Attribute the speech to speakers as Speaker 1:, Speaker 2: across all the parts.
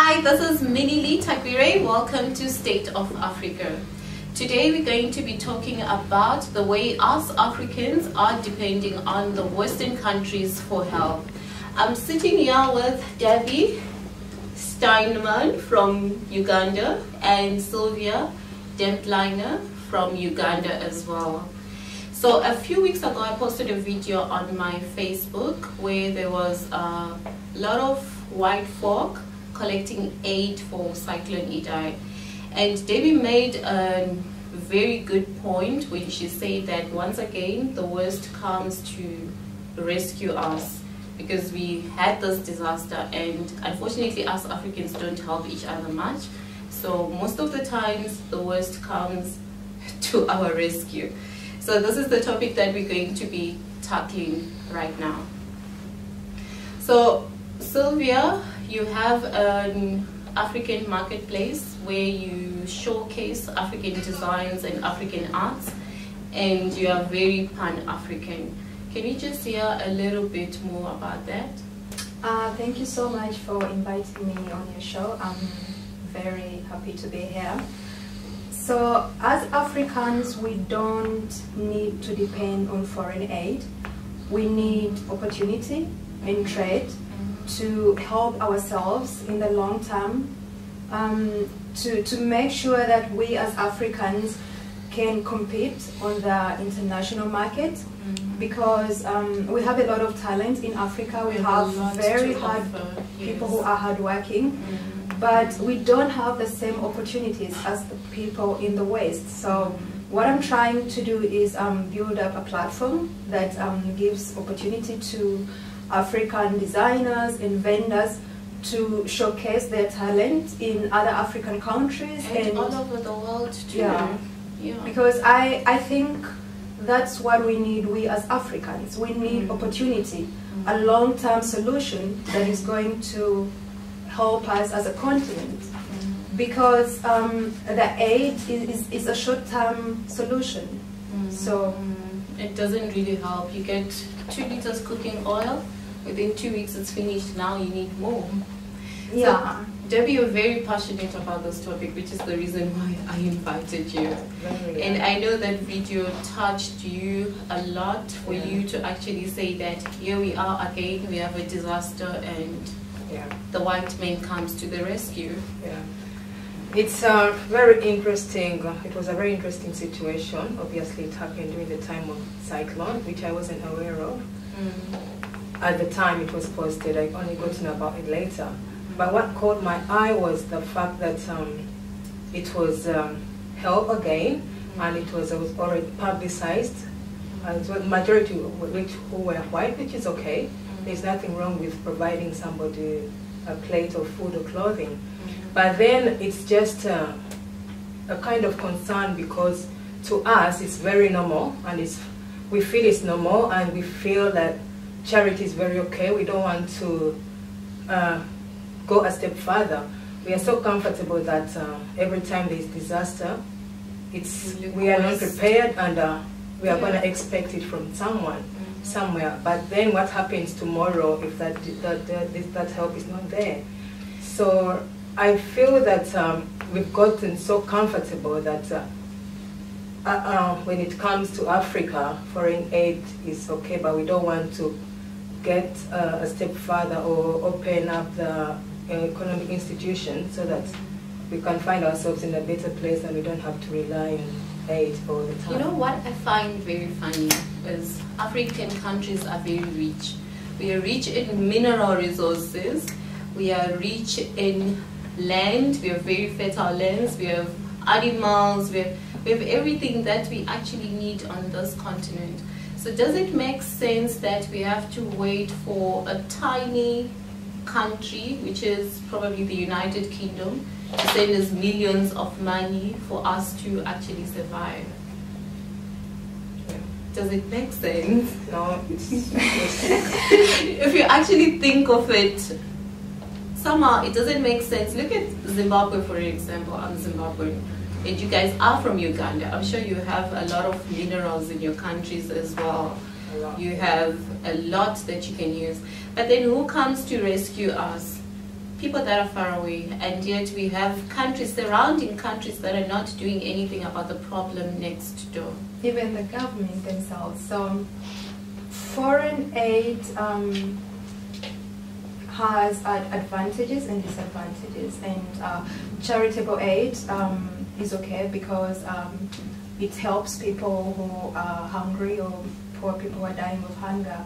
Speaker 1: Hi, this is Minili Takwire. Welcome to State of Africa. Today we're going to be talking about the way us Africans are depending on the Western countries for help. I'm sitting here with Debbie Steinman from Uganda and Sylvia Dempliner from Uganda as well. So a few weeks ago I posted a video on my Facebook where there was a lot of white folk collecting aid for Cyclone Idai, and Debbie made a very good point when she said that once again the West comes to rescue us because we had this disaster, and unfortunately us Africans don't help each other much, so most of the times the West comes to our rescue. So this is the topic that we're going to be tackling right now. So Sylvia, you have an African marketplace where you showcase African designs and African arts, and you are very pan-African. Can you just share a little bit more about that?
Speaker 2: Thank you so much for inviting me on your show. I'm very happy to be here. So as Africans, we don't need to depend on foreign aid. We need opportunity in trade to help ourselves in the long term, to make sure that we as Africans can compete on the international market, because we have a lot of talent in Africa. We have very hard people who are hardworking, but we don't have the same opportunities as the people in the West. So what I'm trying to do is build up a platform that gives opportunity to African designers and vendors to showcase their talent in other African countries
Speaker 1: and all over the world too.
Speaker 2: Yeah. Because I think that's what we need, we as Africans. We need opportunity, a long-term solution that is going to help us as a continent. Because the aid is a short-term solution. So
Speaker 1: it doesn't really help. You get 2 liters cooking oil, within 2 weeks it's finished, now you need more.
Speaker 2: Yeah.
Speaker 1: So, Debbie, you're very passionate about this topic, which is the reason why I invited you. And I know that video touched you a lot for you to actually say that here we are again, we have a disaster, and the white man comes to the rescue.
Speaker 3: It's very interesting. It was a very interesting situation. Obviously, it happened during the time of cyclone, which I wasn't aware of. At the time it was posted, I only got to know about it later. But what caught my eye was the fact that it was held again, and it was already publicized. The majority who were white, which is okay. There's nothing wrong with providing somebody a plate of food or clothing. But then it's just a kind of concern, because to us it's very normal, and we feel it's normal, and we feel that charity is very okay. We don't want to go a step further. We are so comfortable that every time there is disaster, we are not prepared, and we are going to expect it from someone, somewhere. But then what happens tomorrow if that help is not there? So I feel that we've gotten so comfortable that when it comes to Africa, foreign aid is okay, but we don't want to get a step further or open up the economic institution so that we can find ourselves in a better place and we don't have to rely on aid all the time.
Speaker 1: You know what I find very funny is African countries are very rich. We are rich in mineral resources, we are rich in land, we have very fertile lands, we have animals, we have everything that we actually need on this continent. So does it make sense that we have to wait for a tiny country, which is probably the United Kingdom, to send us millions of money for us to actually survive? Does it make sense?
Speaker 3: No,
Speaker 1: if you actually think of it, somehow it doesn't make sense. Look at Zimbabwe, for example. I'm Zimbabwean, and you guys are from Uganda. I'm sure you have a lot of minerals in your countries as well. You have a lot that you can use. But then who comes to rescue us? people that are far away, and yet we have countries, surrounding countries, that are not doing anything about the problem next door.
Speaker 2: Even the government themselves. So foreign aid has advantages and disadvantages, and charitable aid is okay because it helps people who are hungry or poor people who are dying of hunger,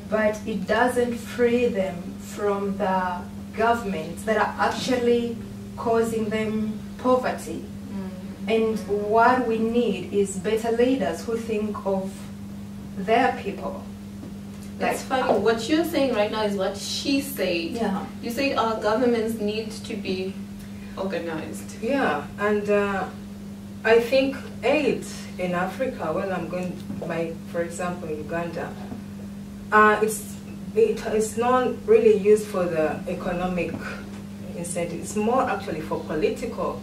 Speaker 2: but it doesn't free them from the governments that are actually causing them poverty. And what we need is better leaders who think of their people.
Speaker 1: That's funny. What you're saying right now is what she said.
Speaker 2: Yeah.
Speaker 1: You say our governments need to be organized.
Speaker 3: Yeah, and I think aid in Africa, well, I'm going by, for example, Uganda, it's not really used for the economic incentive. It's more actually for political,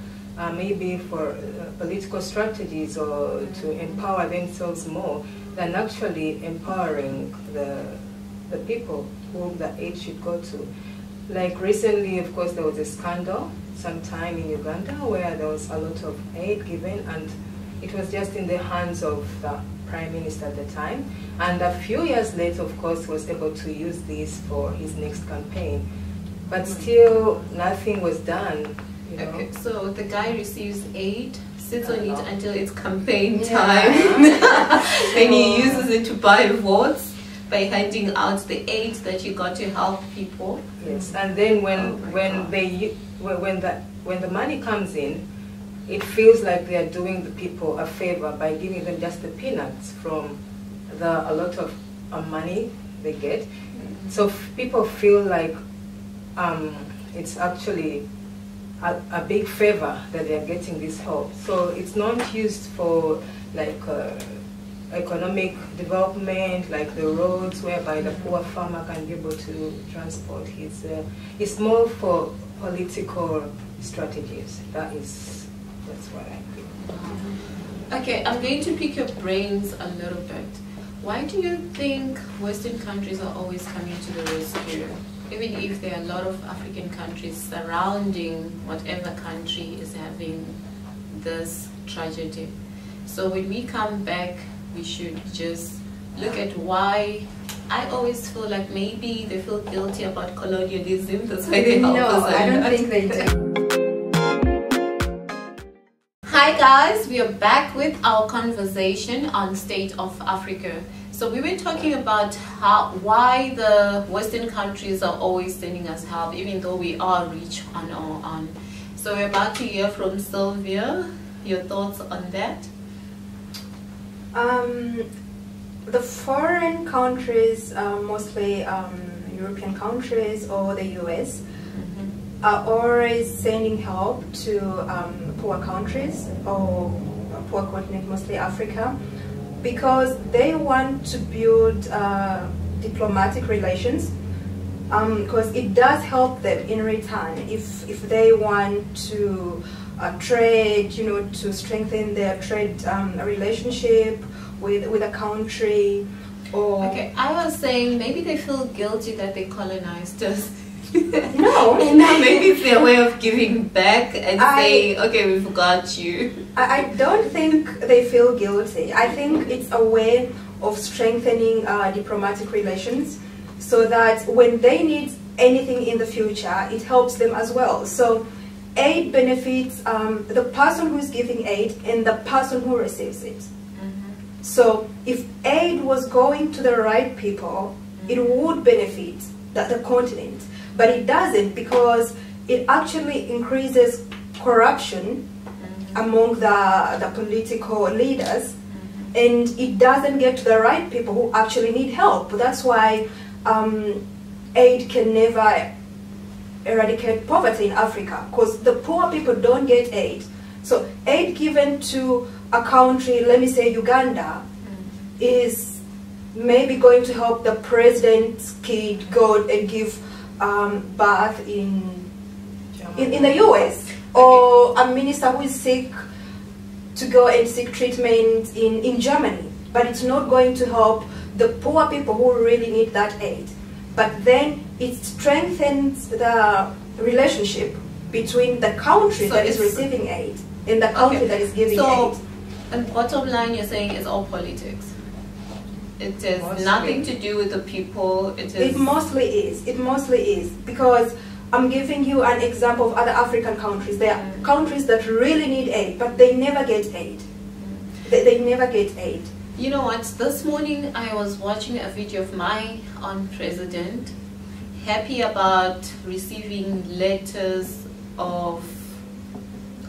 Speaker 3: maybe for political strategies or to empower themselves more than actually empowering the people whom the aid should go to. Like recently, of course, there was a scandal sometime in Uganda where there was a lot of aid given, and it was just in the hands of the Prime Minister at the time. And a few years later, of course, he was able to use this for his next campaign. But still, nothing was done. You know?
Speaker 1: Okay, so the guy receives aid, sits on it until it's campaign time, then he uses it to buy votes by handing out the aid that you got to help people.
Speaker 3: Yes, and then when the money comes in, it feels like they are doing the people a favor by giving them just the peanuts from a lot of money they get. So people feel like it's actually a big favor that they are getting this help. So it's not used for like economic development, like the roads whereby the poor farmer can be able to transport his. It's more for political strategies. That's what I think.
Speaker 1: Okay, I'm going to pick your brains a little bit. Why do you think Western countries are always coming to the rescue? Even if there are a lot of African countries surrounding whatever country is having this tragedy. So when we come back, we should just look at why. I always feel like maybe they feel guilty about colonialism, that's why they help us.
Speaker 2: No, I don't think they do.
Speaker 1: Hi guys, we are back with our conversation on State of Africa. So we were talking about why the Western countries are always sending us help, even though we are rich on our own. So we're about to hear from Sylvia. Your thoughts on that?
Speaker 2: The foreign countries, mostly European countries or the US, are always sending help to poor countries or poor continent, mostly Africa, because they want to build diplomatic relations, because it does help them in return if they want to trade, you know, to strengthen their trade relationship with a country. Or
Speaker 1: okay, I was saying maybe they feel guilty that they colonized us.
Speaker 2: No,
Speaker 1: maybe it's their way of giving back and saying, okay, we forgot you.
Speaker 2: I don't think they feel guilty. I think it's a way of strengthening diplomatic relations, so that when they need anything in the future, it helps them as well. So aid benefits the person who is giving aid and the person who receives it. So if aid was going to the right people, it would benefit the continent. But it doesn't, because it actually increases corruption among the political leaders, and it doesn't get to the right people who actually need help. That's why aid can never eradicate poverty in Africa, because the poor people don't get aid. So aid given to a country, let me say Uganda, is maybe going to help the president's kid go and give birth in the US, or a minister who is sick to go and seek treatment in Germany. But it's not going to help the poor people who really need that aid. But then it strengthens the relationship between the country that is receiving aid and the country that is giving aid.
Speaker 1: And bottom line, you're saying it's all politics. It has nothing to do with the people.
Speaker 2: It mostly is. It mostly is, because I'm giving you an example of other African countries. There are countries that really need aid, but they never get aid. They never get aid.
Speaker 1: You know what? This morning I was watching a video of my own president, happy about receiving letters of,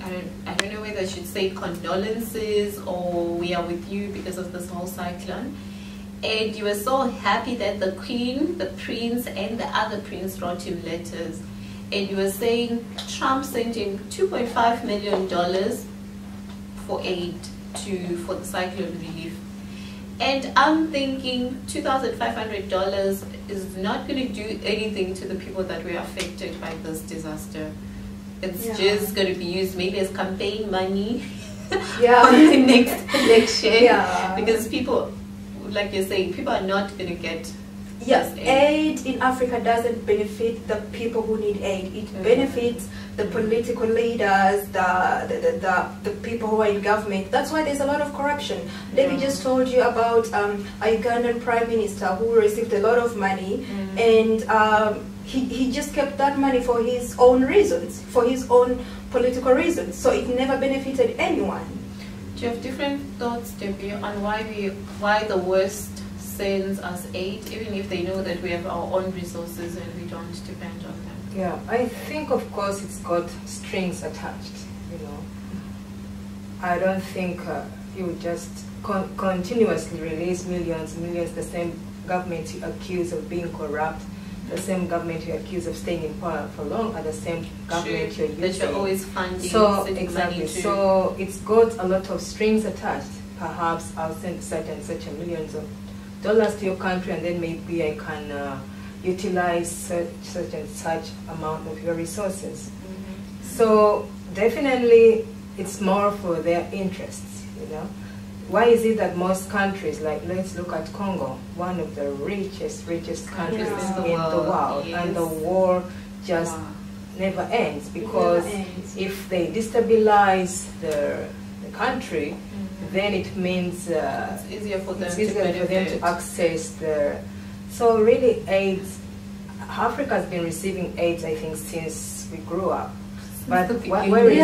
Speaker 1: I don't know whether I should say condolences or we are with you because of this whole cyclone. And you were so happy that the Queen, the Prince, and the other Prince wrote him letters. And you were saying Trump sent him $2.5 million for aid for the cyclone relief. And I'm thinking $2,500 is not going to do anything to the people that were affected by this disaster. It's just going to be used maybe as campaign money on the next election. Because people, like you're saying, people are not going to get
Speaker 2: aid in Africa doesn't benefit the people who need aid. It benefits the political leaders, the people who are in government. That's why there's a lot of corruption. David just told you about a Ugandan prime minister who received a lot of money, and he just kept that money for his own reasons, for his own political reasons. So it never benefited anyone.
Speaker 1: Do you have different thoughts, Debbie, on why the West sends us aid, even if they know that we have our own resources and we don't depend on them?
Speaker 3: Yeah, I think of course it's got strings attached, you know. I don't think you would just continuously release millions, the same government you accuse of being corrupt, the same government you accuse of staying in power for long, are the same government you're using.
Speaker 1: That you're always funding.
Speaker 3: So, exactly. So it's got a lot of strings attached. Perhaps I'll send such and such millions of dollars to your country, and then maybe I can utilize such and such amount of your resources. So definitely it's more for their interests, you know. Why is it that most countries, like let's look at Congo, one of the richest countries in the world, and the war just never ends, because if they destabilize the country, then it means
Speaker 1: it's easier for them,
Speaker 3: to access the. So really, AIDS. Africa has been receiving AIDS, I think, since we grew up. But where is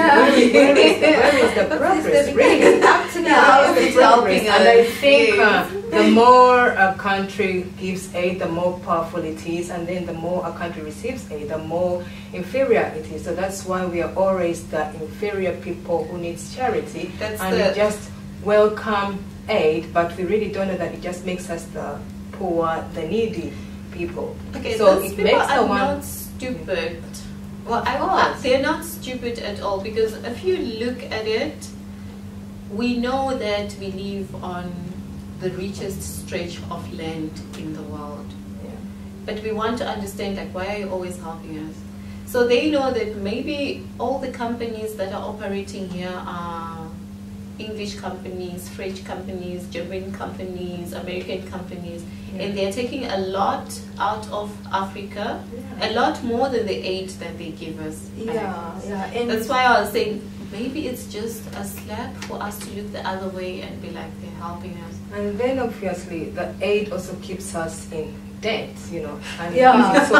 Speaker 3: the progress? Really, actually, where is the progress? And I think the more a country gives aid, the more powerful it is, and then the more a country receives aid, the more inferior it is. So that's why we are always the inferior people who needs charity, and we just welcome aid, but we really don't know that it just makes us the poor, the needy people.
Speaker 1: Okay,
Speaker 3: so
Speaker 1: those people are not stupid. Well, they're not stupid at all, because if you look at it, we know that we live on the richest stretch of land in the world. But we want to understand, like, why are you always helping us? So they know that maybe all the companies that are operating here are English companies, French companies, German companies, American companies, and they're taking a lot out of Africa, a lot more than the aid that they give us. And that's why I was saying maybe it's just a slap for us to look the other way and be like, they're helping us.
Speaker 3: And then obviously the aid also keeps us in debt, you know. And so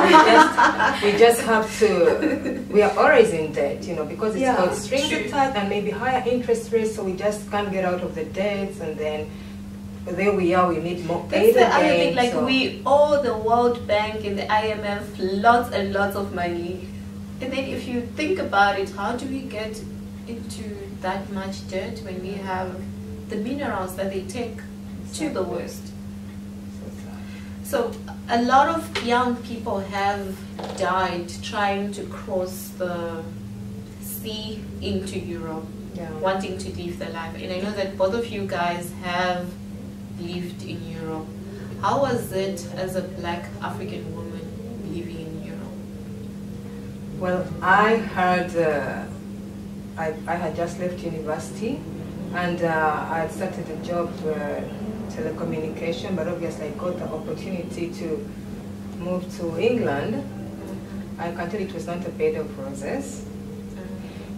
Speaker 3: we just have to, we are always in debt, you know, because it's got strings attached and maybe higher interest rates, so we just can't get out of the debts, and then there we are, we need more aid.
Speaker 1: That's the other thing, like we owe the World Bank and the IMF lots and lots of money. And then if you think about it, how do we get into that much debt when we have the minerals that they take to the West? So a lot of young people have died trying to cross the sea into Europe, wanting to live their life. And I know that both of you guys have lived in Europe. How was it as a black African woman living in Europe?
Speaker 3: Well, I heard, I had just left university, and I had started a job telecommunication, but obviously I got the opportunity to move to England, I can tell it was not a bed of roses.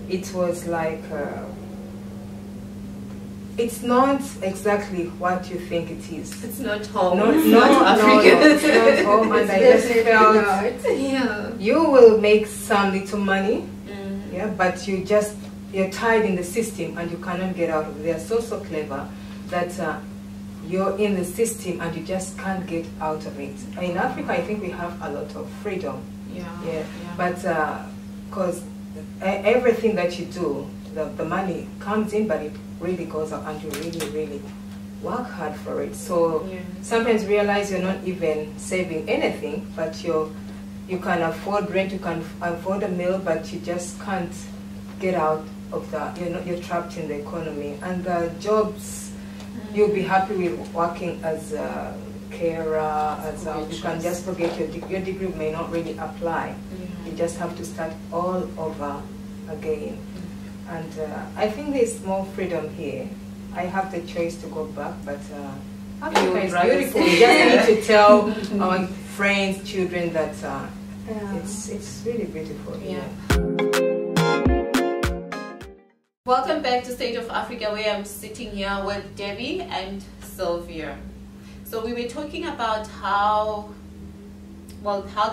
Speaker 3: It was like, it's not exactly what you think it is.
Speaker 1: It's not home.
Speaker 3: Not
Speaker 1: African.
Speaker 3: No, it's not home. And I just felt,
Speaker 1: Yeah.
Speaker 3: you will make some little money, yeah, but you're tied in the system and you cannot get out of it. They are so clever that you're in the system and you just can't get out of it. In Africa, I think we have a lot of freedom. Yeah. But because everything that you do, the money comes in, but it really goes up, and you really work hard for it. So sometimes realize you're not even saving anything, but you can afford rent, you can afford a meal, but you just can't get out of that. You're trapped in the economy. And the jobs, you'll be happy with working as a carer, you can just forget your degree may not really apply. You just have to start all over again. And I think there's more freedom here. I have the choice to go back, but Africa is beautiful. We just need to tell our friends, children that it's really beautiful here.
Speaker 1: Welcome back to State of Africa, where I'm sitting here with Debbie and Sylvia. So we were talking about how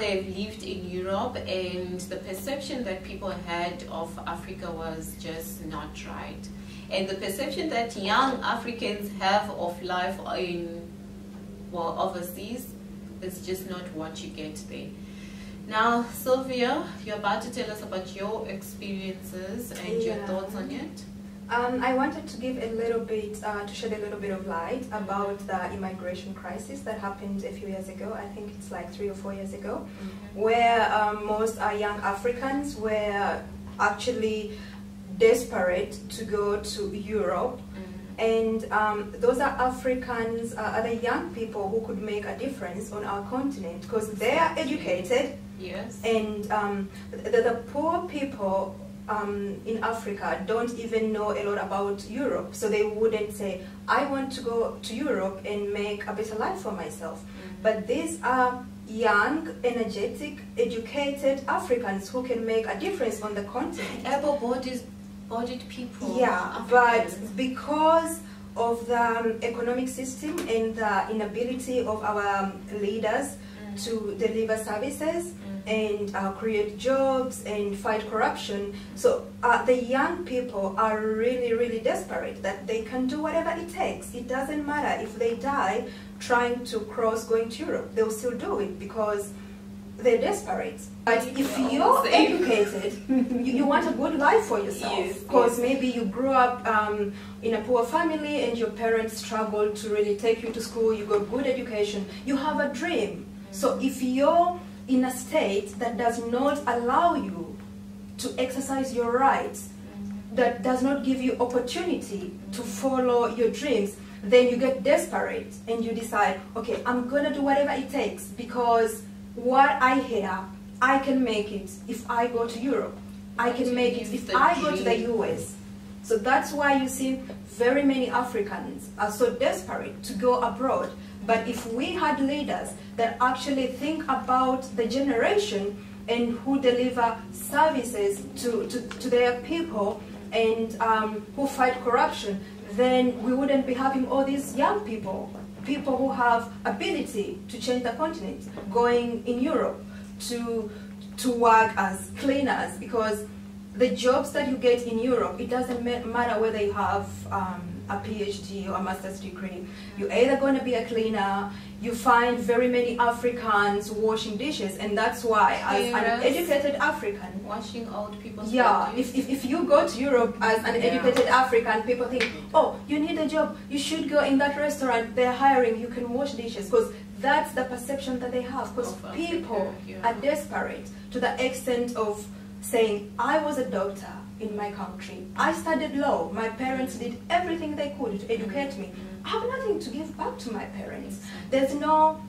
Speaker 1: they've lived in Europe, and the perception that people had of Africa was just not right. And the perception that young Africans have of life overseas is just not what you get there. Now, Sylvia, you're about to tell us about your experiences and your thoughts on it.
Speaker 2: I wanted to give a little bit, to shed a little bit of light about the immigration crisis that happened a few years ago. I think it's like 3 or 4 years ago, where most young Africans were actually desperate to go to Europe. And those are Africans, other young people who could make a difference on our continent, because they are educated.
Speaker 1: Yes.
Speaker 2: And the poor people in Africa don't even know a lot about Europe, so they wouldn't say, I want to go to Europe and make a better life for myself. But these are young, energetic, educated Africans who can make a difference on the continent.
Speaker 1: Able-bodied people.
Speaker 2: Yeah, but because of the economic system and the inability of our leaders to deliver services and create jobs and fight corruption, so the young people are really desperate that they can do whatever it takes. It doesn't matter if they die trying to cross going to Europe, they'll still do it because they're desperate. But if you're educated, you want a good life for yourself, because maybe you grew up in a poor family and your parents struggled to really take you to school, you got good education, you have a dream. So if you're in a state that does not allow you to exercise your rights, that does not give you opportunity to follow your dreams, then you get desperate and you decide, okay, I'm gonna do whatever it takes, because what I hear, I can make it if I go to Europe. I can make it if I go to the US. So that's why you see very many Africans are so desperate to go abroad. But if we had leaders that actually think about the generation and who deliver services to their people and who fight corruption, then we wouldn't be having all these young people who have ability to change the continent, going in Europe to work as cleaners, because the jobs that you get in Europe, it doesn't matter whether you have a PhD or a master's degree. You're either going to be a cleaner. You find very many Africans washing dishes, and that's why, as an educated African,
Speaker 1: washing old people's
Speaker 2: if you go to Europe as an educated African, people think, oh, you need a job, you should go in that restaurant, they're hiring, you can wash dishes, because that's the perception that they have, because people are desperate to the extent of saying, I was a doctor in my country, I studied law, my parents did everything they could to educate me, I have nothing to give back to my parents. There's no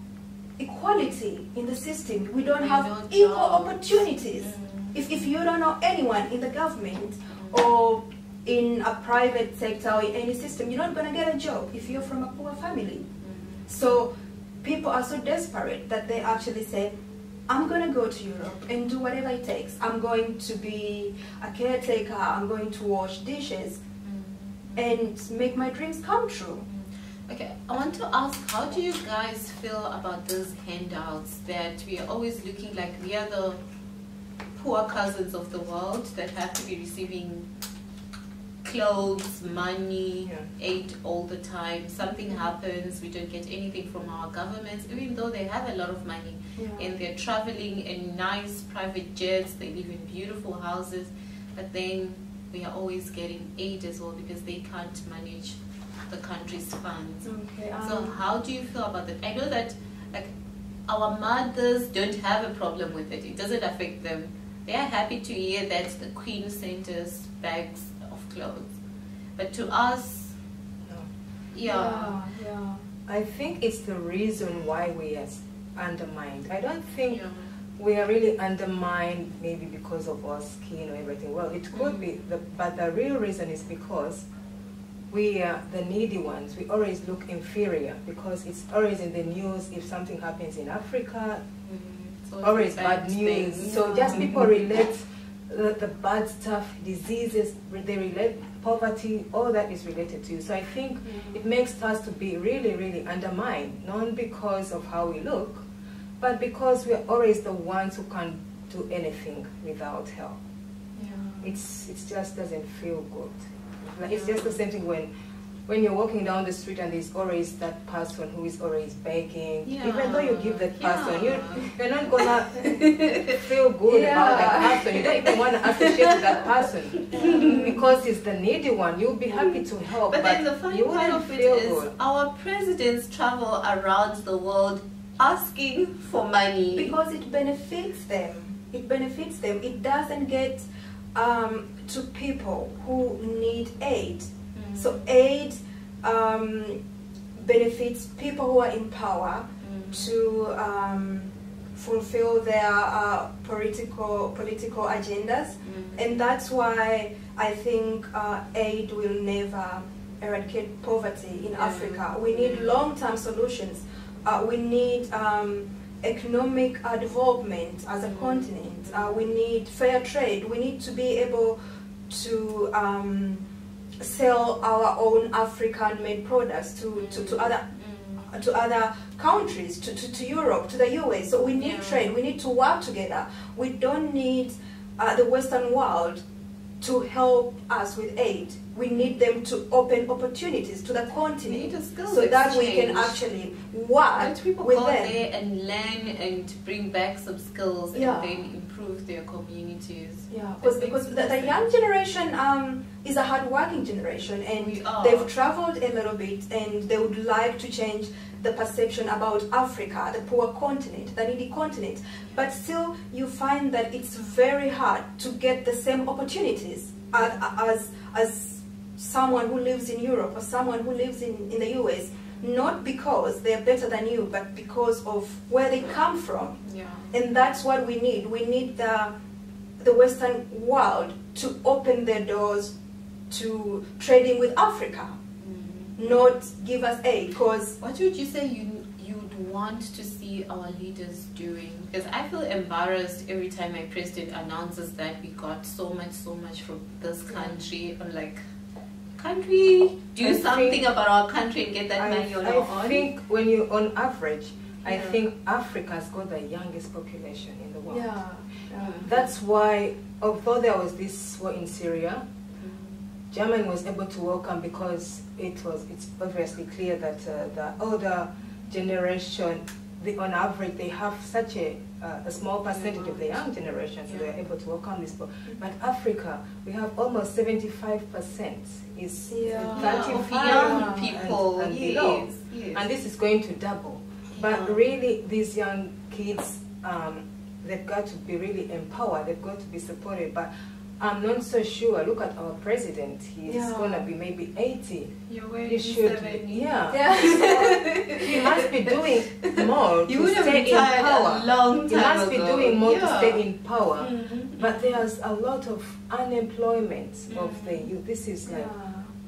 Speaker 2: equality in the system. We don't have equal opportunities. If you don't know anyone in the government or in a private sector or in any system, you're not going to get a job if you're from a poor family. So people are so desperate that they actually say, I'm going to go to Europe and do whatever it takes. I'm going to be a caretaker. I'm going to wash dishes and make my dreams come true.
Speaker 1: Okay, I want to ask, how do you guys feel about those handouts that we are always looking like we are the poor cousins of the world that have to be receiving clothes, money, aid all the time? Something happens, we don't get anything from our governments, even though they have a lot of money and they're traveling in nice private jets, they live in beautiful houses, but then we are always getting aid as well because they can't manage the country's funds.
Speaker 2: Okay,
Speaker 1: so how do you feel about that? I know that like our mothers don't have a problem with it. It doesn't affect them. They are happy to hear that the Queen sent us bags of clothes. But to us,
Speaker 2: yeah.
Speaker 3: I think it's the reason why we are undermined. I don't think we are really undermined maybe because of our skin or everything. Well, it could be, but the real reason is because we are the needy ones. We always look inferior because it's always in the news if something happens in Africa, so always bad news.
Speaker 1: Things.
Speaker 3: So just people relate the bad stuff, diseases, they relate poverty, all that is related to you. So I think it makes us to be really, really undermined, not because of how we look, but because we are always the ones who can't do anything without help. It just doesn't feel good. Like it's just the same thing when you're walking down the street and there's always that person who is always begging. Even though you give that person, you're not gonna feel good about that person. You don't even want to associate with that person because it's the needy one. You'll be happy to help,
Speaker 1: but then the funny part of it is our presidents travel around the world asking for money
Speaker 2: because it benefits them. It benefits them. It doesn't get to people who need aid. So aid benefits people who are in power to fulfill their political agendas, and that's why I think aid will never eradicate poverty in Africa. We need long-term solutions. We need economic development as a continent. We need fair trade. We need to be able to sell our own African-made products to other countries, to Europe, to the US. So we need trade. We need to work together. We don't need the Western world to help us with aid. We need them to open opportunities to the continent so that we can actually work
Speaker 1: people
Speaker 2: with
Speaker 1: go
Speaker 2: them.
Speaker 1: there and learn and bring back some skills and then improve their communities.
Speaker 2: Because the young generation is a hard-working generation, and they've traveled a little bit, and they would like to change the perception about Africa, the poor continent, the needy continent. But still, you find that it's very hard to get the same opportunities as someone who lives in Europe or someone who lives in the US, not because they're better than you, but because of where they come from. And that's what we need. We need the Western world to open their doors to trading with Africa, not give us aid. Because
Speaker 1: what would you say you'd want to see our leaders doing? Because I feel embarrassed every time my president announces that we got so much from this country. I'm like, can't we do something about our country and get that money on our own?
Speaker 3: I think when you, on average, I think Africa's got the youngest population in the world. That's why, although there was this war in Syria, Germany was able to welcome because it's obviously clear that the older generation, on average, they have such a small percentage of the young generation, so they are able to welcome this. But Africa, we have almost 75% is 35
Speaker 1: young people
Speaker 3: and below, and this is going to double. But really, these young kids, they've got to be really empowered. They've got to be supported. But I'm not so sure. Look at our president. He's going to be maybe 80.
Speaker 1: He should.
Speaker 3: 70. So he must be doing more to stay in power.
Speaker 1: A long time
Speaker 3: he must be doing more to stay in power.
Speaker 1: But
Speaker 3: there's a lot of unemployment of the youth. This is like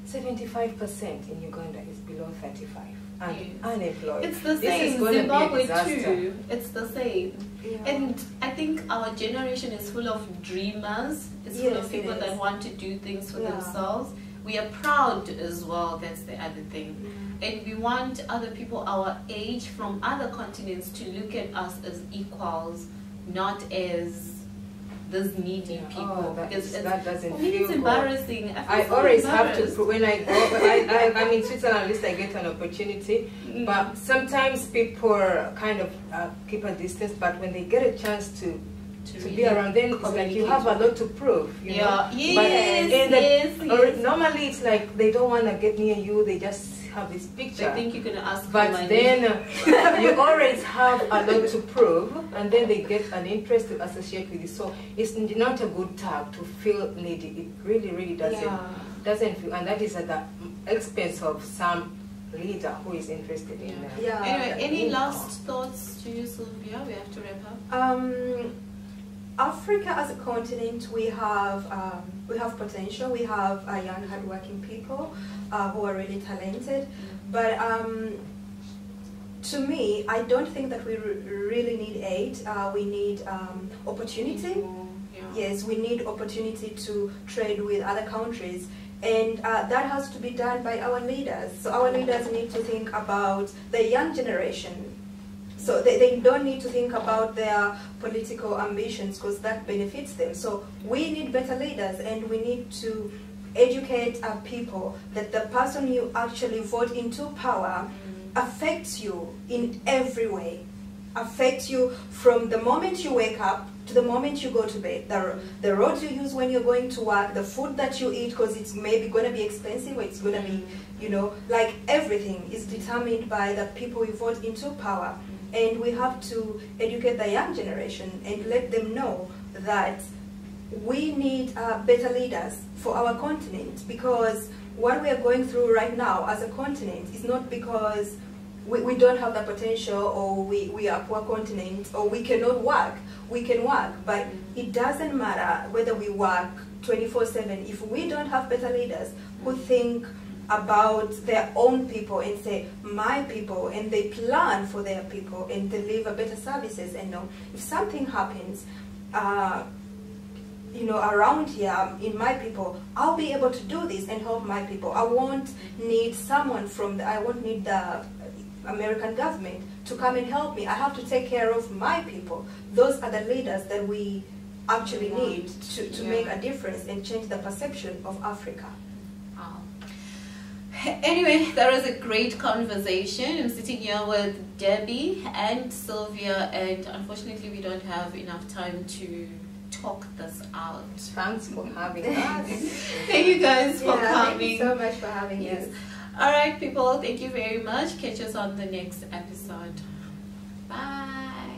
Speaker 3: 75% in Uganda is below 35. and
Speaker 1: Yes.
Speaker 3: unemployed.
Speaker 1: It's the
Speaker 3: This is
Speaker 1: same.
Speaker 3: gonna be a
Speaker 1: Zimbabwe
Speaker 3: disaster.
Speaker 1: too. It's the same.
Speaker 2: Yeah.
Speaker 1: And I think our generation is full of dreamers. It's full
Speaker 2: Yes,
Speaker 1: of people
Speaker 2: it
Speaker 1: that
Speaker 2: is.
Speaker 1: want to do things for
Speaker 2: Yeah.
Speaker 1: themselves. We are proud as well. That's the other thing. And we want other people our age from other continents to look at us as equals, not as those needy people. Because
Speaker 3: that doesn't
Speaker 1: for me,
Speaker 3: feel
Speaker 1: it's
Speaker 3: good.
Speaker 1: embarrassing. I
Speaker 3: I
Speaker 1: feel so
Speaker 3: always have to,
Speaker 1: embarrassed.
Speaker 3: when I go, I'm in Switzerland, at least I get an opportunity. But sometimes people kind of keep a distance, but when they get a chance to
Speaker 1: really
Speaker 3: be around, then it's like you have a lot to prove. You know?
Speaker 1: Yes,
Speaker 3: But
Speaker 1: yes.
Speaker 3: normally it's like they don't want to get near you, they just have this picture.
Speaker 1: I think you're going to ask for
Speaker 3: But
Speaker 1: money.
Speaker 3: then you always have a lot to prove, and then they get an interest to associate with you. So it's not a good tag to feel needy. It really, really doesn't feel, and that is at the expense of some leader who is interested in them.
Speaker 2: Yeah.
Speaker 1: Anyway, any last thoughts to you, Sylvia? We have to wrap up.
Speaker 2: Africa as a continent, we have potential. We have young, hardworking people who are really talented. But to me, I don't think that we really need aid. We need opportunity. Yes, we need opportunity to trade with other countries. And that has to be done by our leaders. So our leaders need to think about the young generation. So they don't need to think about their political ambitions because that benefits them. So we need better leaders, and we need to educate our people that the person you actually vote into power affects you in every way. Affects you from the moment you wake up to the moment you go to bed. The roads you use when you're going to work, the food that you eat, because it's maybe going to be expensive or it's going to be, you know, like everything is determined by the people we vote into power. And we have to educate the young generation and let them know that we need better leaders for our continent, because what we are going through right now as a continent is not because we don't have the potential, or we are a poor continent, or we cannot work. We can work, but it doesn't matter whether we work 24/7 if we don't have better leaders who think about their own people and say, my people, and they plan for their people and deliver better services. And know if something happens, you know, around here in my people, I'll be able to do this and help my people. I won't need someone I won't need the American government to come and help me. I have to take care of my people. Those are the leaders that we actually need to make a difference and change the perception of Africa.
Speaker 1: Anyway, that was a great conversation. I'm sitting here with Debbie and Sylvia, and unfortunately we don't have enough time to talk this out.
Speaker 3: Thanks for having us.
Speaker 1: Thank you guys for coming.
Speaker 2: Thank you so much for having us.
Speaker 1: Alright people, thank you very much. Catch us on the next episode. Bye.